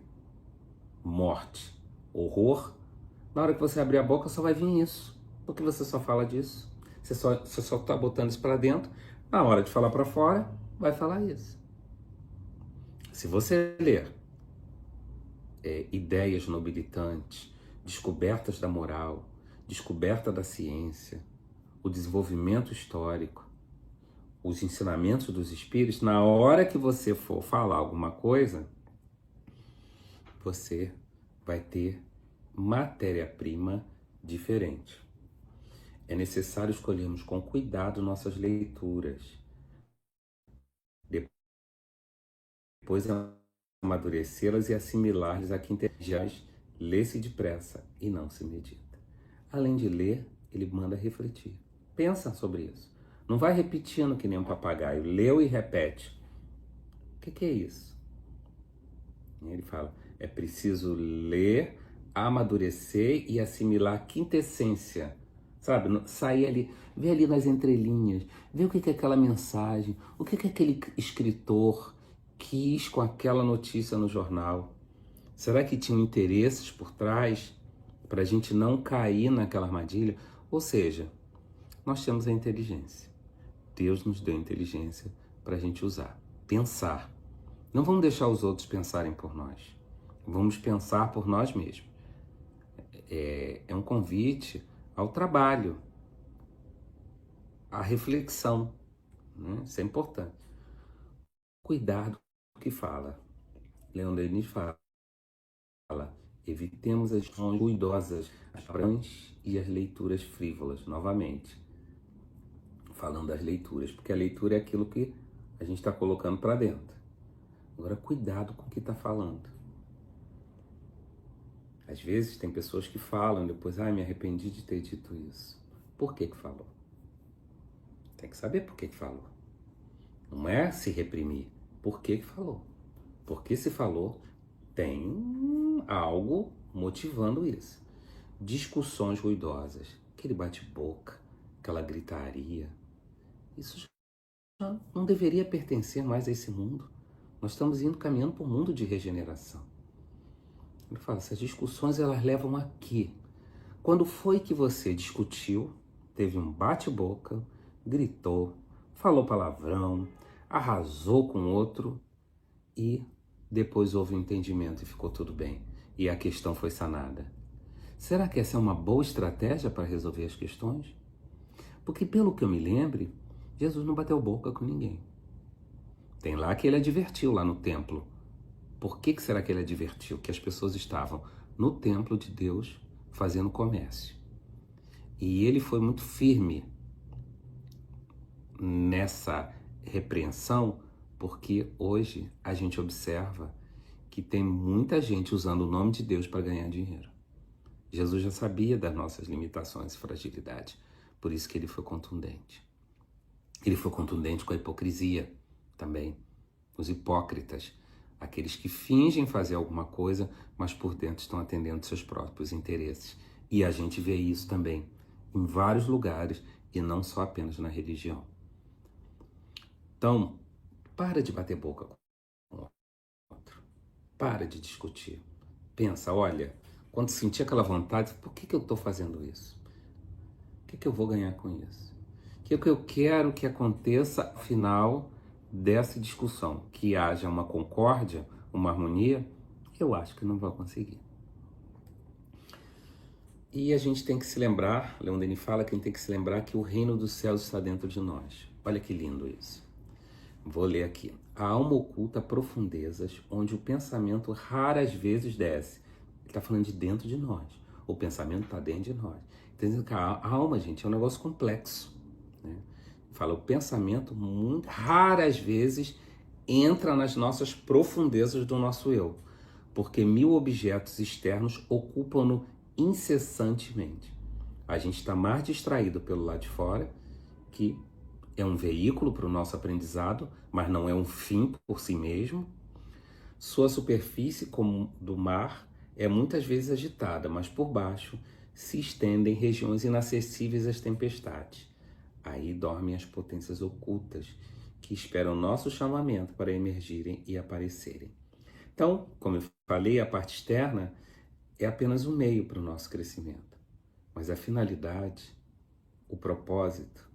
morte, horror, na hora que você abrir a boca só vai vir isso, porque você só fala disso. Você só está botando isso para dentro, na hora de falar para fora, vai falar isso. Se você ler ideias nobilitantes, descobertas da moral, descoberta da ciência, o desenvolvimento histórico, os ensinamentos dos espíritos, na hora que você for falar alguma coisa, você vai ter matéria-prima diferente. É necessário escolhermos com cuidado nossas leituras. Depois amadurecê-las e assimilá-las a que inteligência lê-se depressa e não se medita. Além de ler, ele manda refletir. Pensa sobre isso. Não vai repetindo que nem um papagaio. Leu e repete. O que é isso? Ele fala, é preciso ler, amadurecer e assimilar a quintessência. Sabe? Sair ali, ver ali nas entrelinhas, ver o que é aquela mensagem, o que é aquele escritor quis com aquela notícia no jornal. Será que tinha interesses por trás para a gente não cair naquela armadilha? Ou seja, nós temos a inteligência. Deus nos deu inteligência para a gente usar. Pensar. Não vamos deixar os outros pensarem por nós. Vamos pensar por nós mesmos. É um convite ao trabalho, à reflexão. Né? Isso é importante. Cuidado com o que fala. Leon Denis fala, evitemos as ações ruidosas, as paixões e as leituras frívolas. Novamente, falando das leituras, porque a leitura é aquilo que a gente está colocando para dentro. Agora, cuidado com o que está falando. Às vezes tem pessoas que falam depois, me arrependi de ter dito isso. Por que falou? Tem que saber por que falou. Não é se reprimir. Por que falou? Porque se falou, tem algo motivando isso. Discussões ruidosas, aquele bate-boca, aquela gritaria. Isso já não deveria pertencer mais a esse mundo. Nós estamos caminhando para um mundo de regeneração. Ele fala, essas discussões elas levam a quê? Quando foi que você discutiu, teve um bate-boca, gritou, falou palavrão, arrasou com outro e depois houve um entendimento e ficou tudo bem e a questão foi sanada? Será que essa é uma boa estratégia para resolver as questões? Porque pelo que eu me lembre, Jesus não bateu boca com ninguém. Tem lá que ele advertiu lá no templo. Por que será que ele advertiu? Que as pessoas estavam no templo de Deus fazendo comércio. E ele foi muito firme nessa repreensão, porque hoje a gente observa que tem muita gente usando o nome de Deus para ganhar dinheiro. Jesus já sabia das nossas limitações e fragilidades, por isso que ele foi contundente. Ele foi contundente com a hipocrisia também, os hipócritas, aqueles que fingem fazer alguma coisa, mas por dentro estão atendendo seus próprios interesses. E a gente vê isso também em vários lugares e não só apenas na religião. Então, para de bater boca com o outro. Para de discutir. Pensa, olha, quando sentir aquela vontade, por que eu estou fazendo isso? O que eu vou ganhar com isso? O que eu quero que aconteça no final dessa discussão? Que haja uma concórdia, uma harmonia? Eu acho que não vai conseguir. E a gente tem que se lembrar, Leon Denis fala que a gente tem que se lembrar que o reino dos céus está dentro de nós. Olha que lindo isso. Vou ler aqui. A alma oculta profundezas onde o pensamento raras vezes desce. Ele está falando de dentro de nós. O pensamento está dentro de nós. Entendeu? Que a alma, gente, é um negócio complexo. Né? Fala, o pensamento muito raras vezes entra nas nossas profundezas do nosso eu. Porque 1000 objetos externos ocupam-no incessantemente. A gente está mais distraído pelo lado de fora, que é um veículo para o nosso aprendizado, mas não é um fim por si mesmo. Sua superfície, como do mar, é muitas vezes agitada, mas por baixo se estendem regiões inacessíveis às tempestades. Aí dormem as potências ocultas, que esperam nosso chamamento para emergirem e aparecerem. Então, como eu falei, a parte externa é apenas um meio para o nosso crescimento. Mas a finalidade, o propósito,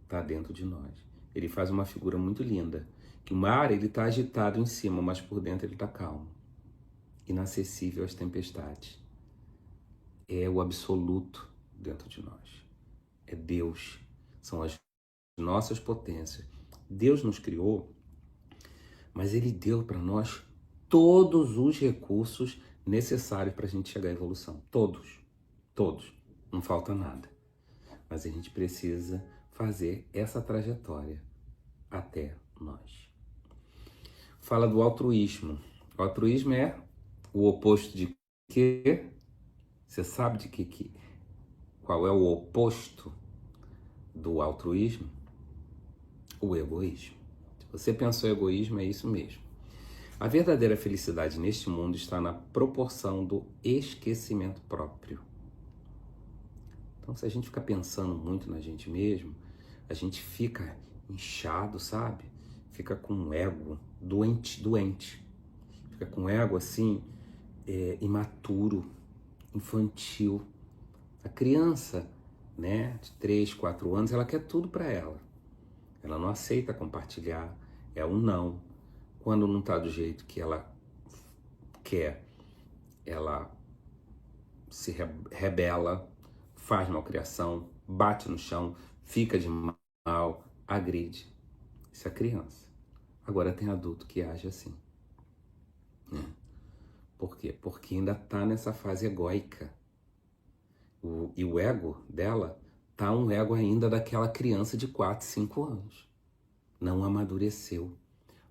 está dentro de nós. Ele faz uma figura muito linda, que o mar está agitado em cima, mas por dentro ele está calmo, inacessível às tempestades. É o absoluto dentro de nós. É Deus, são as nossas potências. Deus nos criou, mas Ele deu para nós todos os recursos necessários para a gente chegar à evolução. Todos. Não falta nada. Mas a gente precisa fazer essa trajetória até nós. Fala do altruísmo. O altruísmo é o oposto de quê? Você sabe de qual é o oposto do altruísmo? O egoísmo. Se você pensou em egoísmo, é isso mesmo. A verdadeira felicidade neste mundo está na proporção do esquecimento próprio. Então, se a gente ficar pensando muito na gente mesmo, a gente fica inchado, sabe? Fica com um ego doente. Fica com um ego assim, imaturo, infantil. A criança, né, de 3, 4 anos, ela quer tudo para ela. Ela não aceita compartilhar, é um não. Quando não está do jeito que ela quer, ela se rebela, faz malcriação, bate no chão, fica de mal, agride. Isso é criança. Agora tem adulto que age assim. Né? Por quê? Porque ainda está nessa fase egóica. E o ego dela tá um ego ainda daquela criança de 4, 5 anos. Não amadureceu.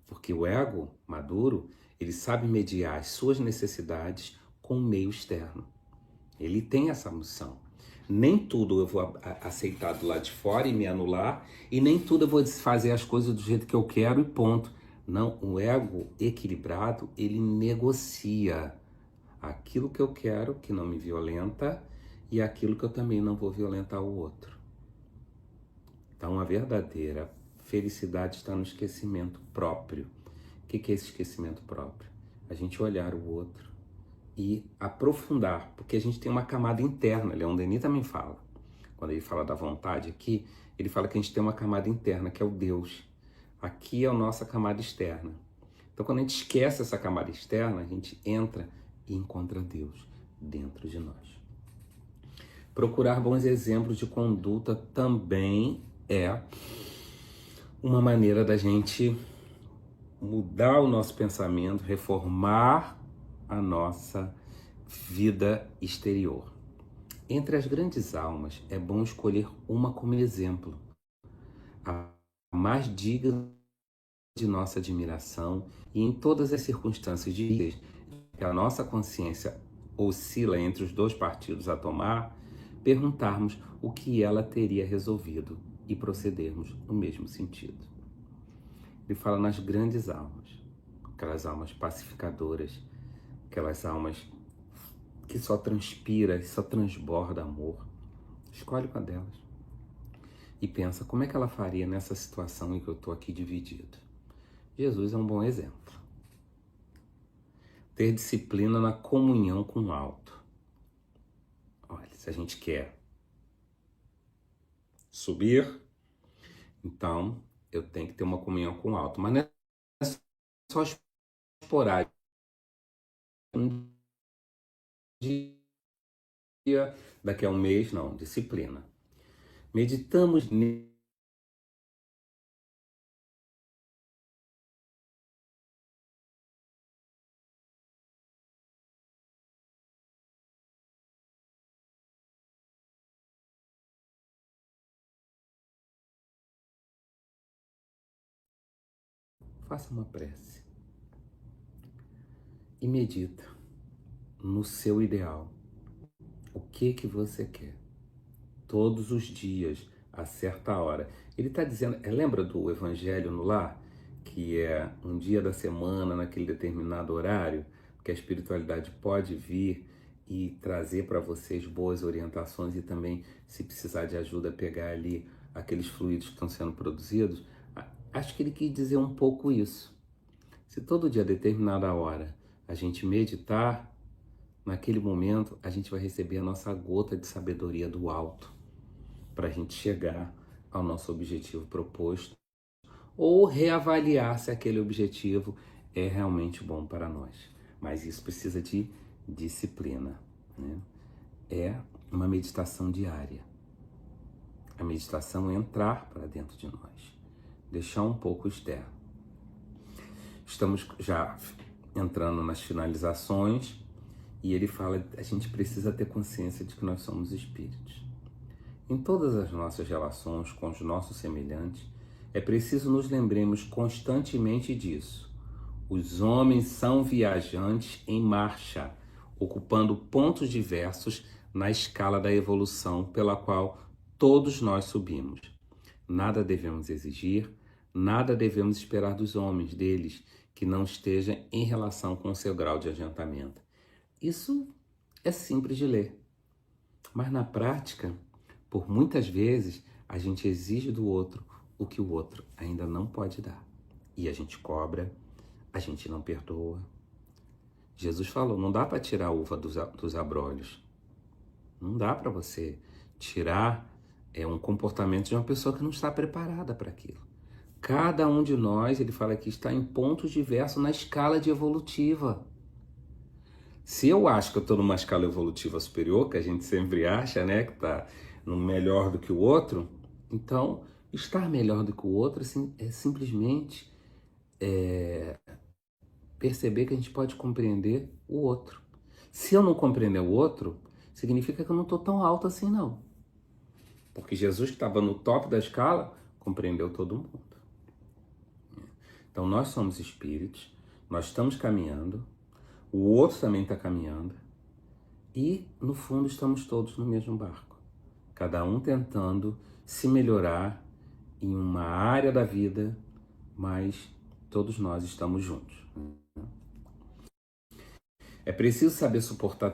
Porque o ego maduro, ele sabe mediar as suas necessidades com o meio externo. Ele tem essa missão. Nem tudo eu vou aceitar do lado de fora e me anular, e nem tudo eu vou fazer as coisas do jeito que eu quero e ponto. Não, o ego equilibrado, ele negocia aquilo que eu quero, que não me violenta, e aquilo que eu também não vou violentar o outro. Então, a verdadeira felicidade está no esquecimento próprio. O que é esse esquecimento próprio? A gente olhar o outro e aprofundar, porque a gente tem uma camada interna. Leon Denis também fala, quando ele fala da vontade aqui, ele fala que a gente tem uma camada interna, que é o Deus. Aqui é a nossa camada externa. Então, quando a gente esquece essa camada externa, a gente entra e encontra Deus dentro de nós. Procurar bons exemplos de conduta também é uma maneira da gente mudar o nosso pensamento, reformar a nossa vida exterior. Entre as grandes almas, é bom escolher uma como exemplo, a mais digna de nossa admiração, e em todas as circunstâncias de vida que a nossa consciência oscila entre os dois partidos a tomar, perguntarmos o que ela teria resolvido e procedermos no mesmo sentido. Ele fala nas grandes almas, aquelas almas pacificadoras, aquelas almas que só transpira e só transborda amor. Escolhe uma delas e pensa como é que ela faria nessa situação em que eu estou aqui dividido. Jesus é um bom exemplo. Ter disciplina na comunhão com o alto. Olha, se a gente quer subir, então eu tenho que ter uma comunhão com o alto. Mas não é só esporádico. Um dia, daqui a um mês, não. Disciplina. Meditamos nisso. Faça uma prece e medita no seu ideal. O que você quer? Todos os dias, a certa hora. Ele está dizendo, lembra do Evangelho no Lar? Que é um dia da semana, naquele determinado horário, que a espiritualidade pode vir e trazer para vocês boas orientações e também, se precisar de ajuda, pegar ali aqueles fluidos que estão sendo produzidos. Acho que ele quis dizer um pouco isso. Se todo dia, a determinada hora, a gente meditar, naquele momento a gente vai receber a nossa gota de sabedoria do alto para a gente chegar ao nosso objetivo proposto ou reavaliar se aquele objetivo é realmente bom para nós. Mas isso precisa de disciplina, né? É uma meditação diária. A meditação é entrar para dentro de nós, deixar um pouco externo. Estamos já entrando nas finalizações e ele fala, a gente precisa ter consciência de que nós somos espíritos. Em todas as nossas relações com os nossos semelhantes, é preciso nos lembremos constantemente disso. Os homens são viajantes em marcha, ocupando pontos diversos na escala da evolução pela qual todos nós subimos. Nada devemos exigir, nada devemos esperar dos homens, deles, que não esteja em relação com o seu grau de adiantamento. Isso é simples de ler, mas na prática, por muitas vezes, a gente exige do outro o que o outro ainda não pode dar. E a gente cobra, a gente não perdoa. Jesus falou, não dá para tirar a uva dos abrolhos. Não dá para você tirar um comportamento de uma pessoa que não está preparada para aquilo. Cada um de nós, ele fala que está em pontos diversos na escala de evolutiva. Se eu acho que eu estou numa escala evolutiva superior, que a gente sempre acha, né, que está no melhor do que o outro, então estar melhor do que o outro assim, é simplesmente perceber que a gente pode compreender o outro. Se eu não compreender o outro, significa que eu não estou tão alto assim, não. Porque Jesus, que estava no top da escala, compreendeu todo mundo. Então nós somos espíritos, nós estamos caminhando, o outro também está caminhando e, no fundo, estamos todos no mesmo barco. Cada um tentando se melhorar em uma área da vida, mas todos nós estamos juntos. É preciso saber suportar